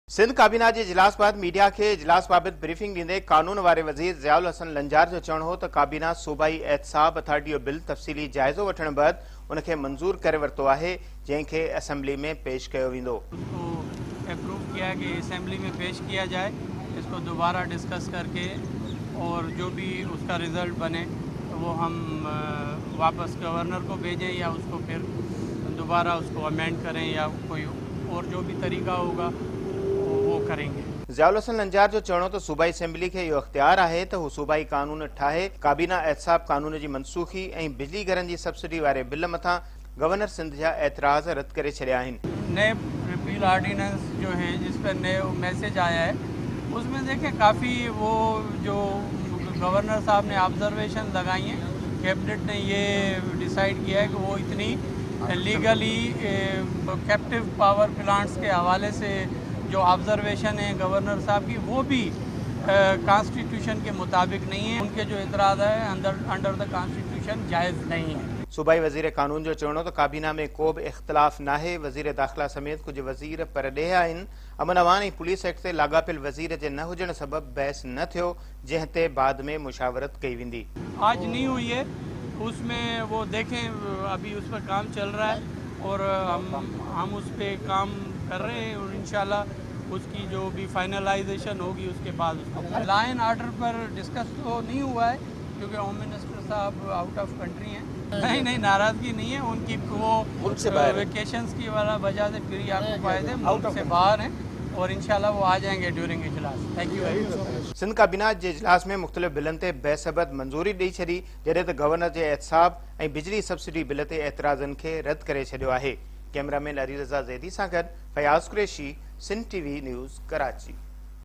सिंध काबीना के इजलास बाद मीडिया के इजलास बाबत ब्रीफिंग ॾींदे कानून वारे वज़ीर ज़ियाउल हसन लंजार जो चवणु हो त काबीना सूबाई एहतसाब अथॉरिटी जो बिल तफ़सीली जाइज़ो वठण बैदि उनखे मंज़ूर करे वरितो आहे, जंहिंखे असेंबली में पेश कयो वेंदो। उसको अप्रूव किया कि असेंबली में पेश किया जाए, इसको दोबारा डिस्कस करके और जो भी उसका रिज़ल्ट बने तो वो हम वापस गवर्नर को भेजें या उसको फिर दोबारा उसको अमेंड करें या कोई और जो भी तरीका होगा वो करेंगे। ज़ियाउल हसन लंजार जो चवणो त सूबाई असेंबली के इहो इख्तियार आहे त हू सूबाई कानून ठाहे काबीना एहतसाब कानून जी मनसूखी ऐं बिजली घरनि जी सब्सिडी वारे बिल मथां गवर्नर सिंध जा एतराज़ रद्द करे छॾिया आहिनि। नए रिपील ऑर्डिनेंस जो है जिस पर नए मैसेज आया है उसमें देखें काफ़ी वो जो गवर्नर साहब ने ऑब्जर्वेशन लगाई हैं, कैबिनेट ने ये डिसाइड किया है कि वो इतनी लीगली कैप्टिव पावर प्लांट्स के हवाले से जो ऑब्जर्वेशन है गवर्नर साहब की वो भी कॉन्स्टिट्यूशन के मुताबिक नहीं है। उनके जो एतराज़ है अंडर द कॉन्स्टिट्यूशन जायज़ नहीं है। सूबाई वज़ीर कानून जो चवणो त काबीना में को बि इख्तिलाफ़ नाहे। वज़ीर दाख़िला समेत कुछ वज़ीर परॾेह आहिनि। अमन अमान ऐं पुलिस एक्ट से लाॻापियल वज़ीर जे न हुजण सबबि बहस न थियो, जंहिं ते बाद में मुशावरत कई वेंदी। आज नहीं हुई है, उसमें वो देखें, अभी उस पर काम चल रहा है और हम उस पर काम कर रहे हैं और इंशाल्लाह उसकी जो भी फाइनलाइजेशन होगी उसके बाद उसको लॉ एंड ऑर्डर पर डिस्कस तो नहीं हुआ है क्योंकि होम मिनिस्टर साहब आउट ऑफ कंट्री हैं। नहीं नाराज़गी नहीं है उनकी, वो वेकेशंस की वाला वजह से फिर आपको फायदे मुल्क से बाहर हैं और इंशाल्लाह वो आ जाएंगे ड्यूरिंग इजलास। Thank you very much. Sindh काबीना जे इजलास में मुख़्तलिफ़ बिलनि ते बहसबत मंज़ूरी ॾेई छॾी, जॾहिं त गवर्नर जे एहतसाब ऐं बिजली सब्सिडी बिल ते एतराज़नि खे रद्द करे छॾियो आहे। कैमरामैन अली रज़ा ज़ैदी सां गॾु फयाज़ कुरैशी, सिंध टीवी न्यूज़, कराची।